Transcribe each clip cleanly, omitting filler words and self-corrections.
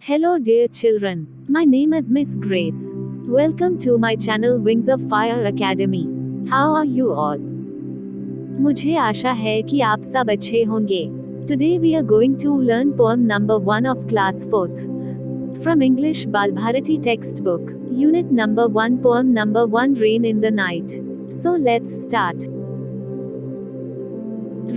Hello dear children, my name is Miss Grace. Welcome to my channel Wings of Fire Academy. How are you all? मुझे आशा है कि आप सब अच्छे होंगे. Today we are going to learn poem number 1 of class 4th. From English Balbharati textbook, unit number 1 poem number 1 Rain in the Night. So let's start.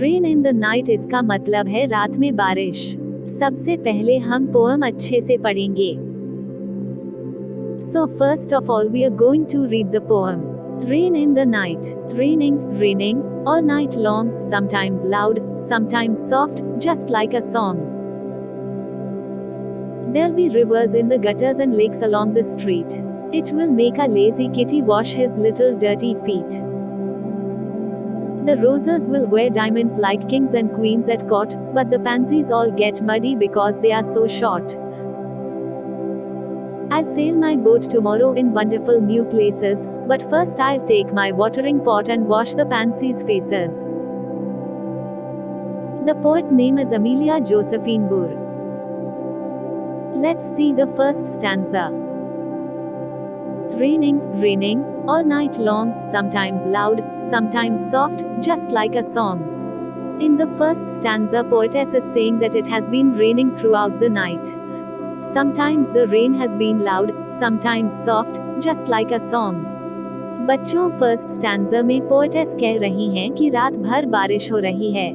Rain in the night इसका मतलब है रात में बारिश. सबसे पहले हम पोएम अच्छे से पढ़ेंगे. So first of all we are going to read the poem. Rain in the night. Raining, all night long, sometimes loud, sometimes soft, just like a song. There'll be rivers in the gutters and lakes along the street. It will make a lazy kitty wash his little dirty feet. The roses will wear diamonds like kings and queens at court, but the pansies all get muddy because they are so short. I'll sail my boat tomorrow in wonderful new places, but first I'll take my watering pot and wash the pansies' faces. The poet name is Amelia Josephine Burr. Let's see the first stanza. Raining, all night long, sometimes loud, sometimes soft, just like a song. In the first stanza, poetess is saying that it has been raining throughout the night. Sometimes the rain has been loud, sometimes soft, just like a song. बच्चों, first stanza में poetess कह रही हैं कि रात भर बारिश हो रही है.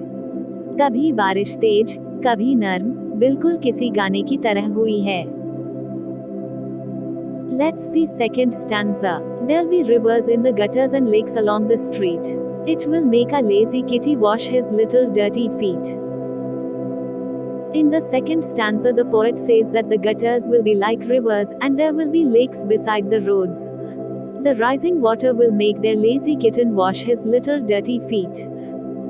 कभी बारिश तेज, कभी नर्म, बिल्कुल किसी गाने की तरह हुई है. Let's see second stanza. There'll be rivers in the gutters and lakes along the street. It will make a lazy kitty wash his little dirty feet. In the second stanza, the poet says that the gutters will be like rivers and there will be lakes beside the roads. The rising water will make their lazy kitten wash his little dirty feet.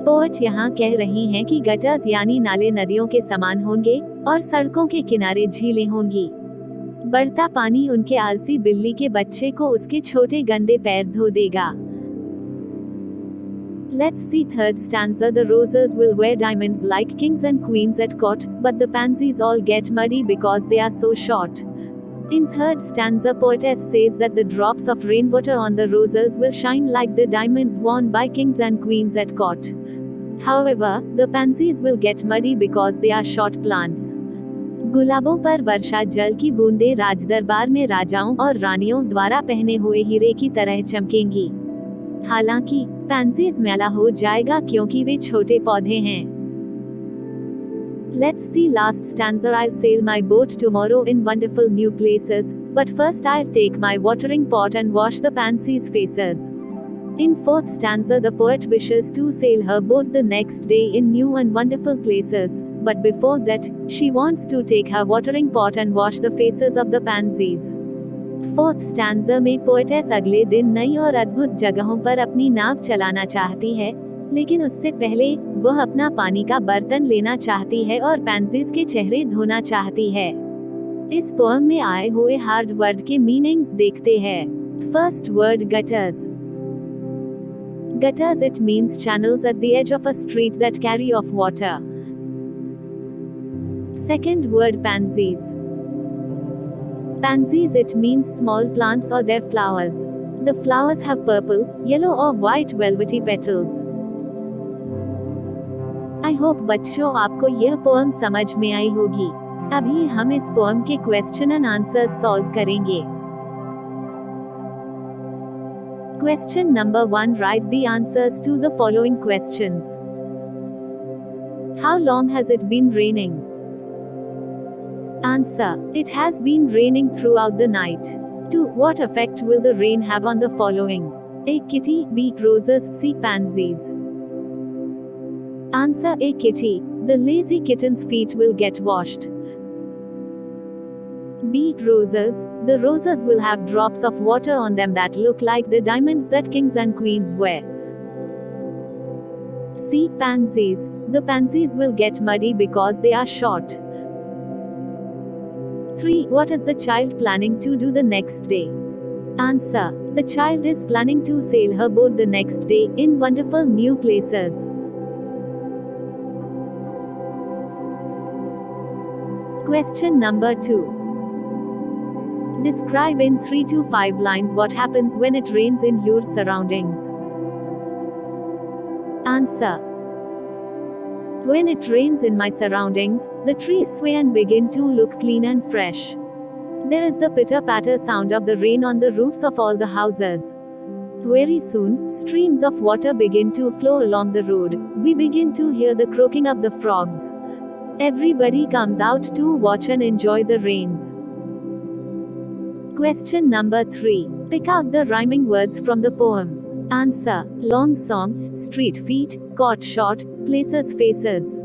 Poet यहाँ कह रही हैं कि gutters यानी नाले नदियों के समान होंगे और सड़कों के किनारे झीलें होंगी. बढ़ता पानी उनके आलसी बिल्ली के बच्चे को उसके छोटे गंदे पैर धो देगा. Let's see third stanza. The roses will wear diamonds like kings and queens at court, but the pansies all get muddy because they are so short. In third stanza, poetess says that the drops of rainwater on the roses will shine like the diamonds worn by kings and queens at court. However, the pansies will get muddy because they are short plants. गुलाबों पर वर्षा जल की बूंदें राजदरबार में राजाओं और रानियों द्वारा पहने हुए हीरे की तरह चमकेंगी. हालांकि पैंसीज मैला हो जाएगा क्योंकि वे छोटे पौधे हैं. Let's see last stanza. I'll sail my boat tomorrow in wonderful new places, but first I'll take my watering pot and wash the pansies' faces. In fourth stanza, the poet wishes to sail her boat the next day in new and wonderful places, but before that, she wants to take her watering pot and wash the faces of the pansies. Fourth stanza में poetess अगले दिन नई और अद्भुत जगहों पर अपनी नाव चलाना चाहती है, लेकिन उससे पहले वह अपना पानी का बर्तन लेना चाहती है और पैंसीज के चेहरे धोना चाहती है. इस पोएम में आए हुए हार्ड वर्ड के मीनिंग्स देखते हैं. First word gutters. Gutters, it means channels at the edge of a street that carry off water. Second word pansies. Pansies, it means small plants or their flowers. The flowers have purple, yellow or white velvety petals. I hope बच्चों आपको यह poem समझ में आई होगी. अभी हम इस poem के क्वेश्चन एंड आंसर्स सॉल्व करेंगे. Question number 1. Write the answers to the following questions. How long has it been raining? Answer. It has been raining throughout the night. 2. What effect will the rain have on the following? A. Kitty. B. Roses. C. Pansies. Answer A. Kitty. The lazy kitten's feet will get washed. B. Roses. The roses will have drops of water on them that look like the diamonds that kings and queens wear. C. Pansies. The pansies will get muddy because they are short. 3. What is the child planning to do the next day? Answer. The child is planning to sail her boat the next day in wonderful new places. Question number 2. Describe in 3 to 5 lines what happens when it rains in your surroundings. Answer. When it rains in my surroundings, the trees sway and begin to look clean and fresh. There is the pitter-patter sound of the rain on the roofs of all the houses. Very soon, streams of water begin to flow along the road. We begin to hear the croaking of the frogs. Everybody comes out to watch and enjoy the rains. Question number 3. Pick out the rhyming words from the poem. Answer. Long song, street feet, caught shot, places faces.